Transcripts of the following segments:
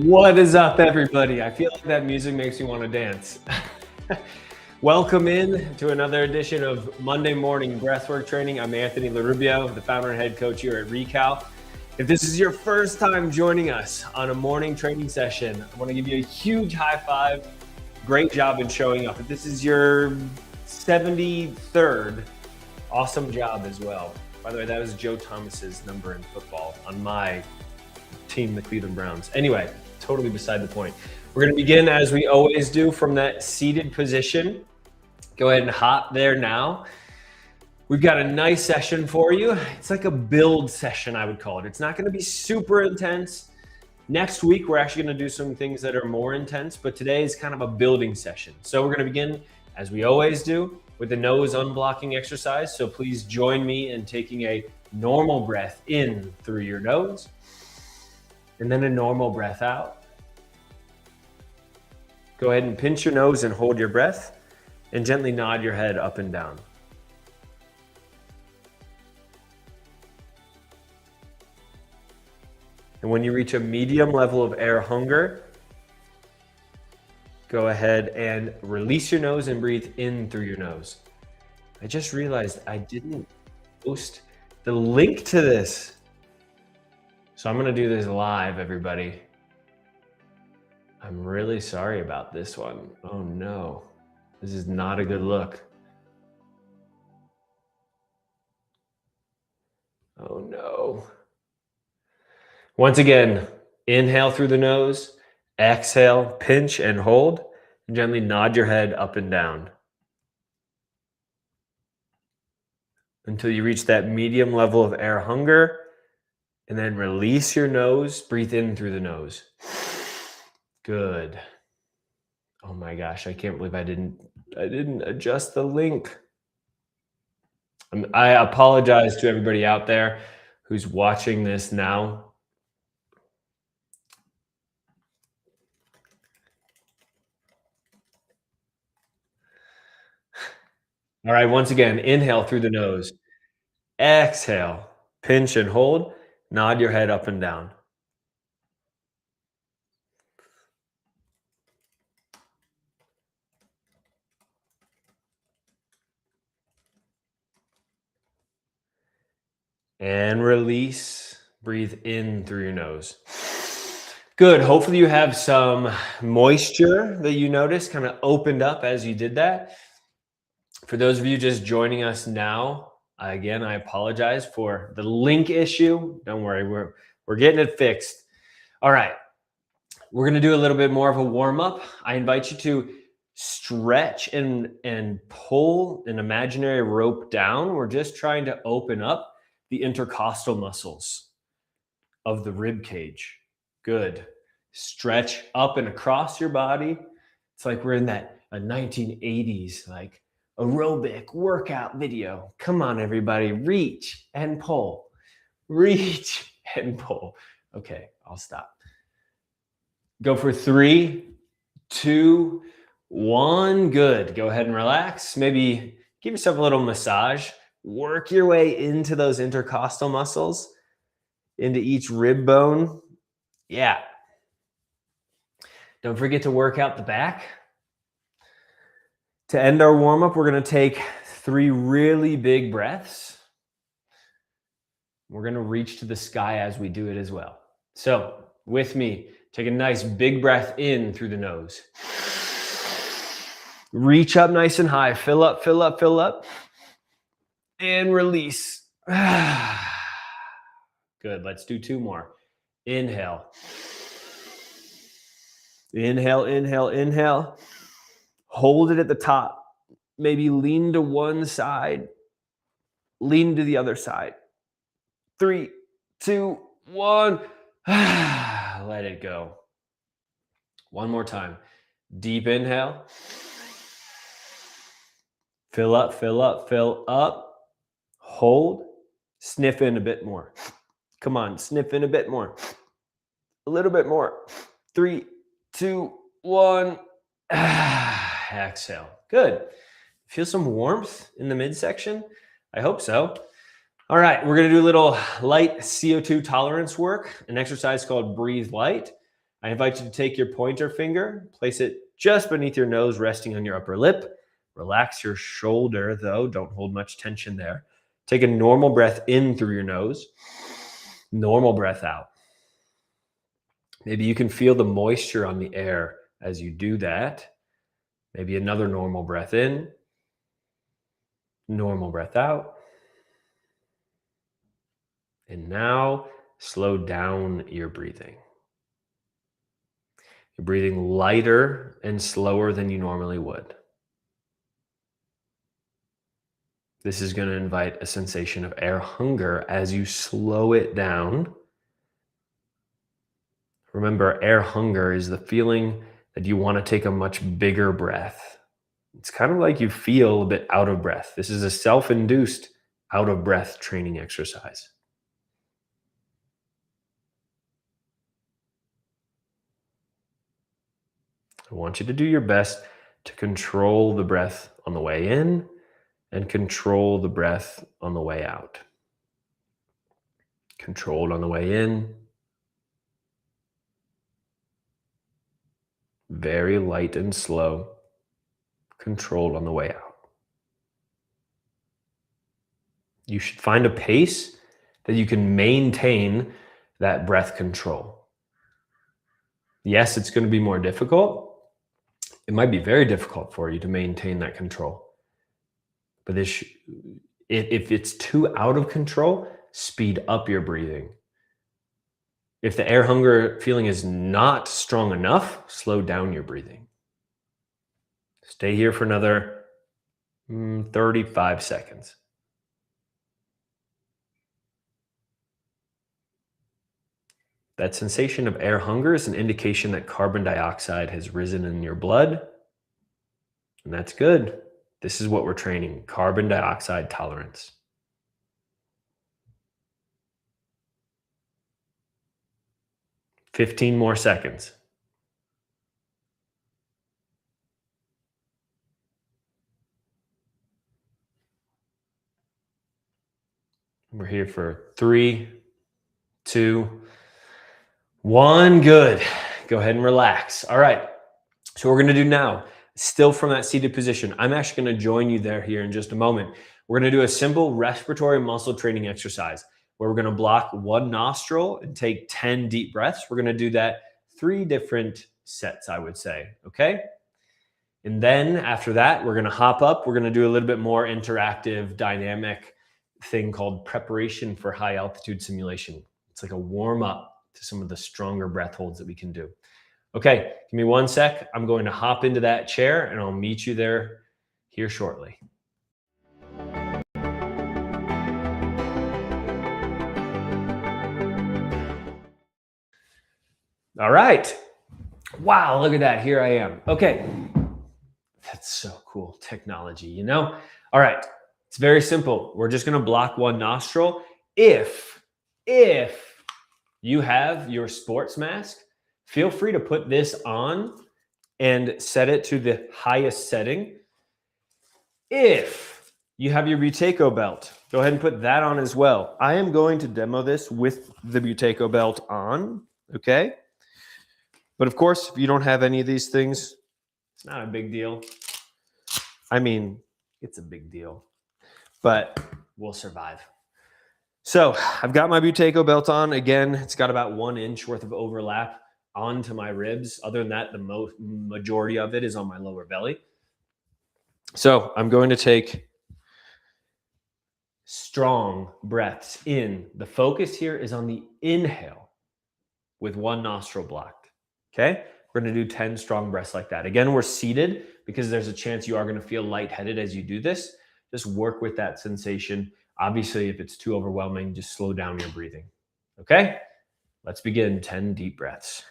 What is up, everybody? I feel like that music makes me want to dance. Welcome in to another edition of Monday Morning Breathwork Training. I'm Anthony LaRubio, the founder and head coach here at Recal. If this is your first time joining us on a morning training session, I want to give you a huge high five. Great job in showing up. If this is your 73rd, awesome job as well. By the way, that was Joe Thomas's number in football on my team, the Cleveland Browns. Anyway, totally beside the point. We're going to begin, as we always do, from that seated position. Go ahead and hop there now. We've got a nice session for you. It's like a build session, I would call it. It's not going to be super intense. Next week, we're actually going to do some things that are more intense, but today is kind of a building session. So we're going to begin, as we always do, with the nose unblocking exercise. So please join me in taking a normal breath in through your nose, and then a normal breath out. Go ahead and pinch your nose and hold your breath, and gently nod your head up and down. And when you reach a medium level of air hunger, go ahead and release your nose and breathe in through your nose. I just realized I didn't post the link to this. So I'm gonna do this live, everybody. I'm really sorry about this one. Oh no, this is not a good look. Oh no. Once again, inhale through the nose, exhale, pinch and hold, and gently nod your head up and down until you reach that medium level of air hunger. And then release your nose, breathe in through the nose. Good. Oh my gosh, I can't believe I didn't adjust the link. I apologize to everybody out there who's watching this now. All right, once again, inhale through the nose. Exhale, pinch and hold. Nod your head up and down. And release. Breathe in through your nose. Good. Hopefully you have some moisture that you noticed kind of opened up as you did that. For those of you just joining us now, again, I apologize for the link issue. Don't worry, we're getting it fixed. All right, we're gonna do a little bit more of a warm-up. I invite you to stretch and pull an imaginary rope down. We're just trying to open up the intercostal muscles of the rib cage. Good. Stretch up and across your body. It's like we're in that 1980s, like aerobic workout video. Come on, everybody, reach and pull. Reach and pull. Okay, I'll stop. Go for 3, 2, 1. Good. Go ahead and relax. Maybe give yourself a little massage. Work your way into those intercostal muscles, into each rib bone. Yeah. Don't forget to work out the back. To end our warm-up, we're going to take 3 really big breaths. We're going to reach to the sky as we do it as well. So with me, take a nice big breath in through the nose. Reach up nice and high. Fill up, fill up, fill up. And release. Good. Let's do 2 more. Inhale. Inhale, inhale, inhale. Hold it at the top. Maybe lean to one side. Lean to the other side. 3, 2, 1. Let it go. One more time. Deep inhale. Fill up, fill up, fill up. Hold. Sniff in a bit more. Come on, sniff in a bit more. A little bit more. 3, 2, 1. Exhale. Good. Feel some warmth in the midsection? I hope so. All right, we're going to do a little light CO2 tolerance work, an exercise called Breathe Light. I invite you to take your pointer finger, place it just beneath your nose, resting on your upper lip. Relax your shoulder, though. Don't hold much tension there. Take a normal breath in through your nose. Normal breath out. Maybe you can feel the moisture on the air as you do that. Maybe another normal breath in. Normal breath out. And now slow down your breathing. You're breathing lighter and slower than you normally would. This is going to invite a sensation of air hunger as you slow it down. Remember, air hunger is the feeling that you want to take a much bigger breath. It's kind of like you feel a bit out of breath. This is a self-induced out of breath training exercise. I want you to do your best to control the breath on the way in and control the breath on the way out. Controlled on the way in. Very light and slow. Controlled on the way out. You should find a pace that you can maintain that breath control. Yes, it's going to be more difficult. It might be very difficult for you to maintain that control. But if it's too out of control, speed up your breathing. If the air hunger feeling is not strong enough, slow down your breathing. Stay here for another 35 seconds. That sensation of air hunger is an indication that carbon dioxide has risen in your blood. And that's good. This is what we're training, carbon dioxide tolerance. "15 more seconds. We're here for 3, 2, 1. Good. Go ahead and relax. All right. So what we're going to do now, still from that seated position, I'm actually going to join you there here in just a moment. We're going to do a simple respiratory muscle training exercise where we're going to block one nostril and take 10 deep breaths. We're going to do that 3 different sets, I would say. Okay. And then after that, we're going to hop up. We're going to do a little bit more interactive, dynamic thing called preparation for high altitude simulation. It's like a warm up to some of the stronger breath holds that we can do. Okay, give me 1 sec. I'm going to hop into that chair and I'll meet you there here shortly. All right. Wow, look at that. Here I am. Okay. That's so cool. Technology, you know? All right. It's very simple. We're just going to block one nostril. If you have your sports mask, feel free to put this on and set it to the highest setting. If you have your Buteyko belt, go ahead and put that on as well. I am going to demo this with the Buteyko belt on, okay? But of course, if you don't have any of these things, it's not a big deal. I mean, it's a big deal, but we'll survive. So I've got my Buteyko belt on. Again, it's got about 1 inch worth of overlap onto my ribs. Other than that, the majority of it is on my lower belly. So I'm going to take strong breaths in. The focus here is on the inhale with one nostril blocked. Okay? We're going to do 10 strong breaths like that. Again, we're seated because there's a chance you are going to feel lightheaded as you do this. Just work with that sensation. Obviously, if it's too overwhelming, just slow down your breathing. Okay? Let's begin 10 deep breaths.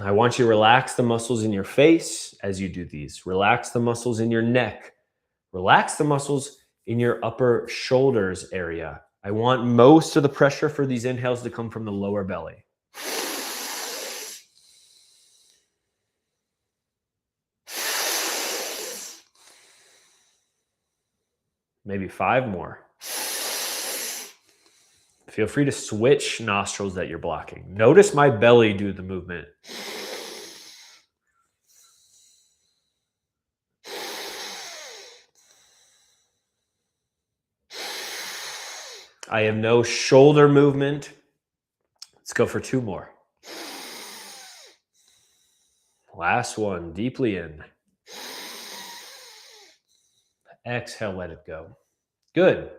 I want you to relax the muscles in your face as you do these. Relax the muscles in your neck. Relax the muscles in your upper shoulders area. I want most of the pressure for these inhales to come from the lower belly. Maybe 5 more. Feel free to switch nostrils that you're blocking. Notice my belly do the movement. I have no shoulder movement. Let's go for 2 more. Last one, deeply in. Exhale, let it go. Good.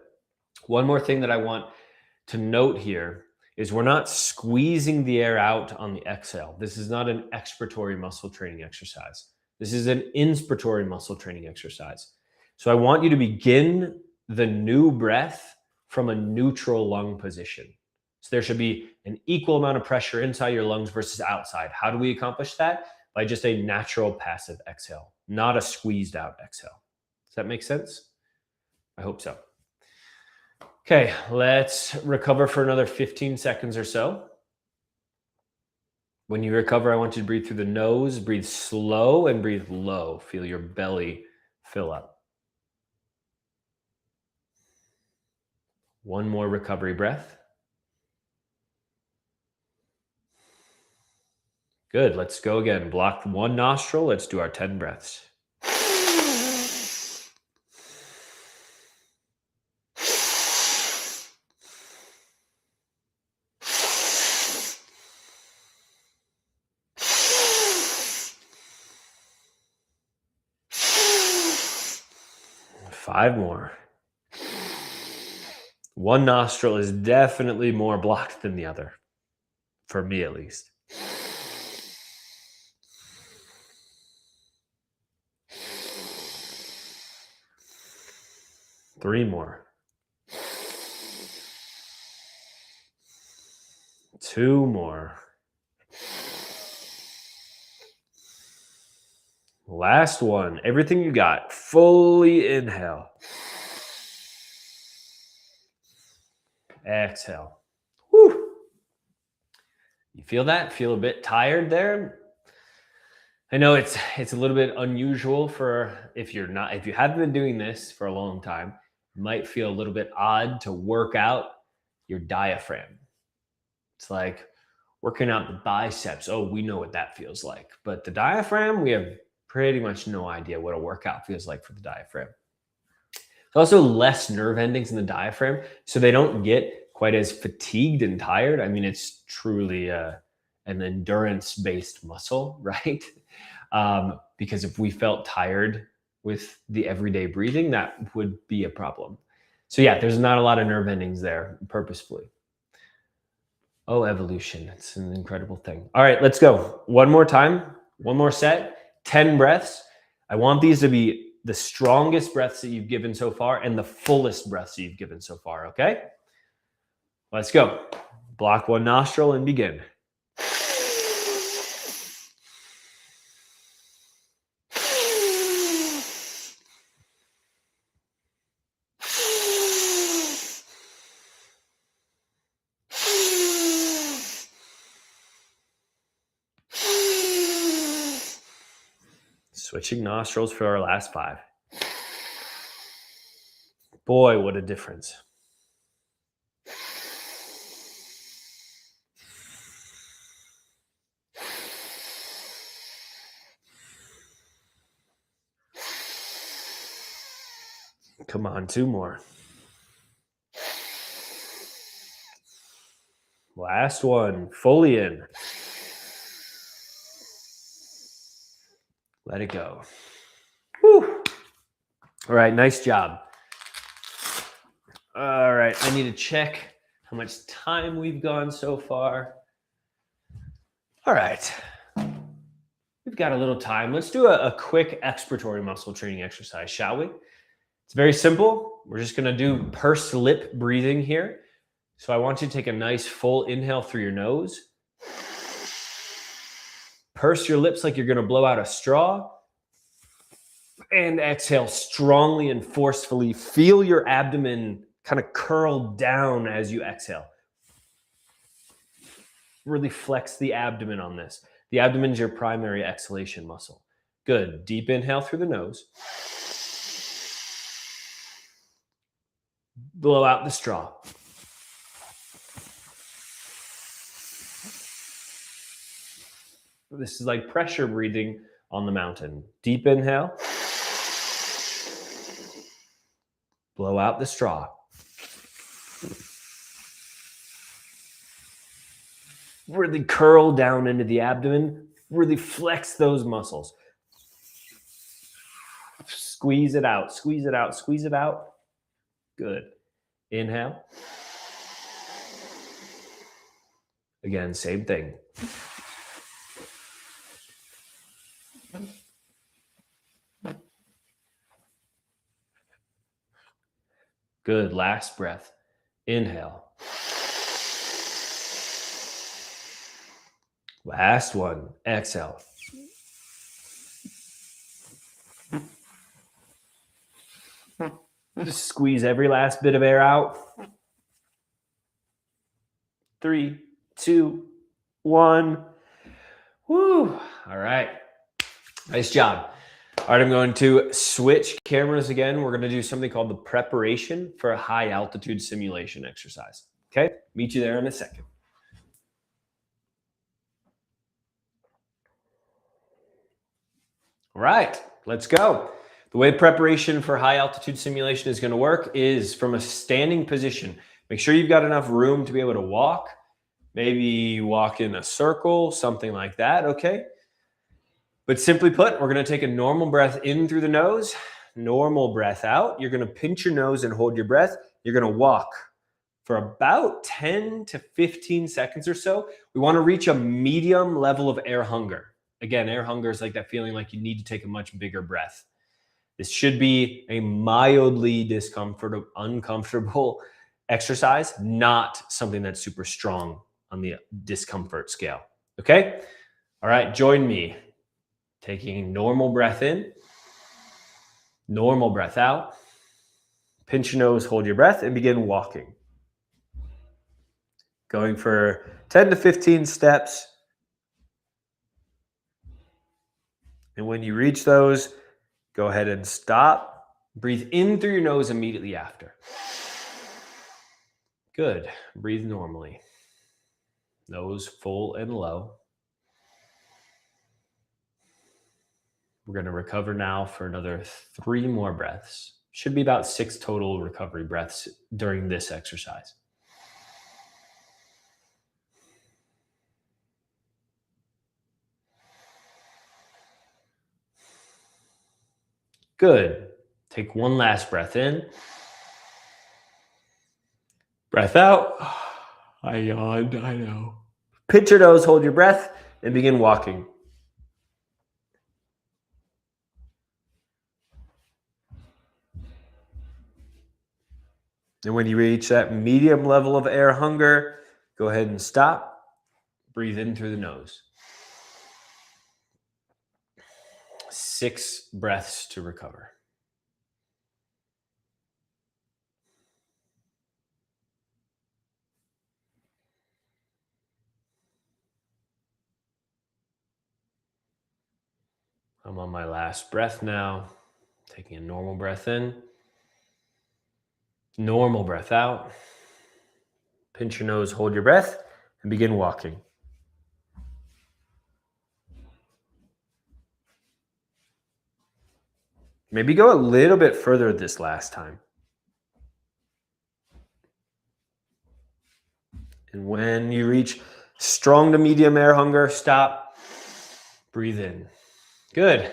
One more thing that I want to note here is we're not squeezing the air out on the exhale. This is not an expiratory muscle training exercise. This is an inspiratory muscle training exercise. So I want you to begin the new breath from a neutral lung position. So there should be an equal amount of pressure inside your lungs versus outside. How do we accomplish that? By just a natural passive exhale, not a squeezed out exhale. Does that make sense? I hope so. Okay, let's recover for another 15 seconds or so. When you recover, I want you to breathe through the nose, breathe slow and breathe low. Feel your belly fill up. One more recovery breath. Good, let's go again. Block one nostril, let's do our 10 breaths. Five more. One nostril is definitely more blocked than the other, for me at least. Three more. Two more. Last one. Everything you got. Fully inhale. Exhale. Whew. You feel that? Feel a bit tired there? I know it's a little bit unusual for if you haven't been doing this for a long time, it might feel a little bit odd to work out your diaphragm. It's like working out the biceps. Oh, we know what that feels like. But the diaphragm, we have pretty much no idea what a workout feels like for the diaphragm. There's also less nerve endings in the diaphragm, so they don't get quite as fatigued and tired. I mean, it's truly an endurance-based muscle, right? Because if we felt tired with the everyday breathing, that would be a problem. So yeah, there's not a lot of nerve endings there purposefully. Oh, evolution. It's an incredible thing. All right, let's go. One more time, one more set, 10 breaths. I want these to be the strongest breaths that you've given so far and the fullest breaths that you've given so far, okay? Let's go. Block one nostril and begin. Switching nostrils for our last 5. Boy, what a difference. Come on, 2 more. Last one, fully in. Let it go. Whew. All right, nice job. All right, I need to check how much time we've gone so far. All right, we've got a little time. Let's do a quick expiratory muscle training exercise, shall we? It's very simple. We're just gonna do pursed lip breathing here. So I want you to take a nice full inhale through your nose. Purse your lips like you're gonna blow out a straw. And exhale strongly and forcefully. Feel your abdomen kind of curl down as you exhale. Really flex the abdomen on this. The abdomen is your primary exhalation muscle. Good. Deep inhale through the nose. Blow out the straw. This is like pressure breathing on the mountain. Deep inhale. Blow out the straw. Really curl down into the abdomen. Really flex those muscles. Squeeze it out, squeeze it out, squeeze it out. Good. Inhale. Again, same thing. Good. Last breath. Inhale. Last one. Exhale. Just squeeze every last bit of air out. 3, 2, 1. Woo. All right. Nice job. All right, I'm going to switch cameras again. We're going to do something called the preparation for a high altitude simulation exercise. Okay, meet you there in a second. All right, let's go. The way preparation for high altitude simulation is going to work is from a standing position. Make sure you've got enough room to be able to walk, maybe walk in a circle, something like that, okay? But simply put, we're going to take a normal breath in through the nose, normal breath out. You're going to pinch your nose and hold your breath. You're going to walk for about 10 to 15 seconds or so. We want to reach a medium level of air hunger. Again, air hunger is like that feeling like you need to take a much bigger breath. This should be a mildly uncomfortable exercise, not something that's super strong on the discomfort scale. Okay? All right, join me. Taking normal breath in, normal breath out. Pinch your nose, hold your breath, and begin walking. Going for 10 to 15 steps. And when you reach those, go ahead and stop. Breathe in through your nose immediately after. Good. Breathe normally. Nose full and low. We're going to recover now for another 3 more breaths. Should be about 6 total recovery breaths during this exercise. Good. Take one last breath in. Breath out. I yawned, I know. Pinch your nose, hold your breath, and begin walking. And when you reach that medium level of air hunger, go ahead and stop. Breathe in through the nose. 6 breaths to recover. I'm on my last breath now. Taking a normal breath in. Normal breath out. Pinch your nose, hold your breath, and begin walking. Maybe go a little bit further this last time. And when you reach strong to medium air hunger, stop. Breathe in. Good.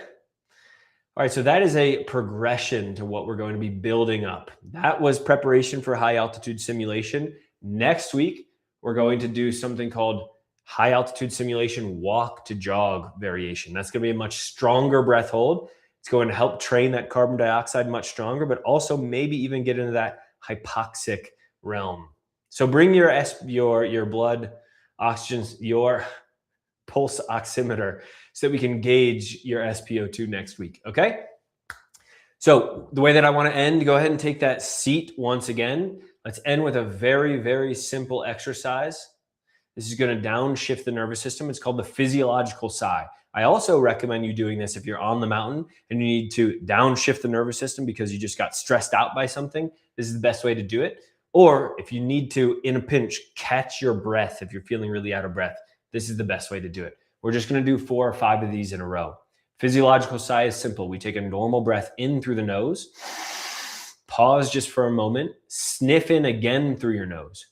All right, so that is a progression to what we're going to be building up. That was preparation for high altitude simulation. Next week, we're going to do something called high altitude simulation walk to jog variation. That's going to be a much stronger breath hold. It's going to help train that carbon dioxide much stronger, but also maybe even get into that hypoxic realm. So bring your blood oxygen, your pulse oximeter, so that we can gauge your SpO2 next week, okay? So the way that I want to end, go ahead and take that seat once again. Let's end with a very, very simple exercise. This is going to downshift the nervous system. It's called the physiological sigh. I also recommend you doing this if you're on the mountain and you need to downshift the nervous system because you just got stressed out by something. This is the best way to do it. Or if you need to, in a pinch, catch your breath if you're feeling really out of breath, this is the best way to do it. We're just going to do 4 or 5 of these in a row. Physiological sigh is simple. We take a normal breath in through the nose, pause just for a moment, sniff in again through your nose,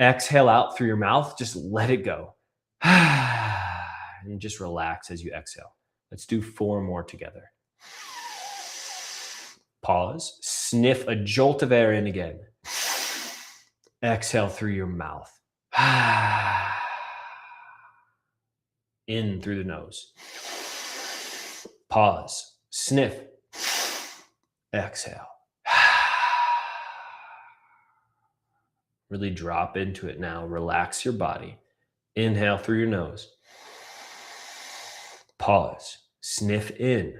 exhale out through your mouth, just let it go. And just relax as you exhale. Let's do 4 more together. Pause, sniff a jolt of air in again. Exhale through your mouth. In through the nose. Pause, sniff, exhale. Really drop into it now. Relax your body. Inhale through your nose. Pause, sniff in.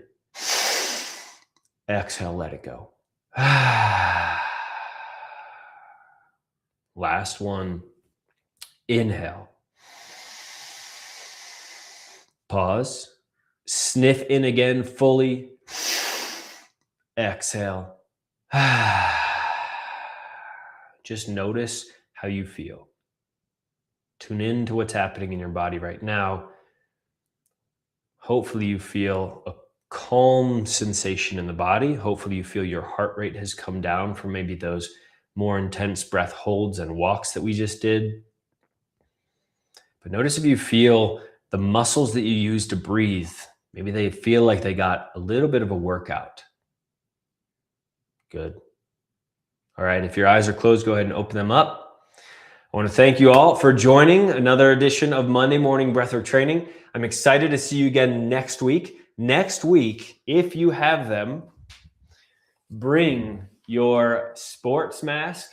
Exhale, let it go. Last one. Inhale. Pause. Sniff in again fully. Exhale. Just notice how you feel. Tune in to what's happening in your body right now. Hopefully you feel a calm sensation in the body. Hopefully you feel your heart rate has come down from maybe those more intense breath holds and walks that we just did. But notice if you feel the muscles that you use to breathe, maybe they feel like they got a little bit of a workout. Good. All right, if your eyes are closed, go ahead and open them up. I want to thank you all for joining another edition of Monday Morning Breathwork Training. I'm excited to see you again next week. Next week, if you have them, bring your sports mask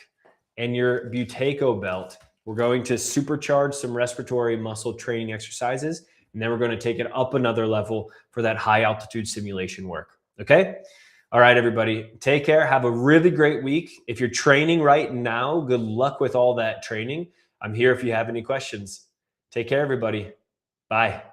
and your Buteyko belt. We're going to supercharge some respiratory muscle training exercises, and then we're going to take it up another level for that high altitude simulation work. Okay? All right, everybody, take care. Have a really great week. If you're training right now, good luck with all that training. I'm here if you have any questions. Take care, everybody. Bye.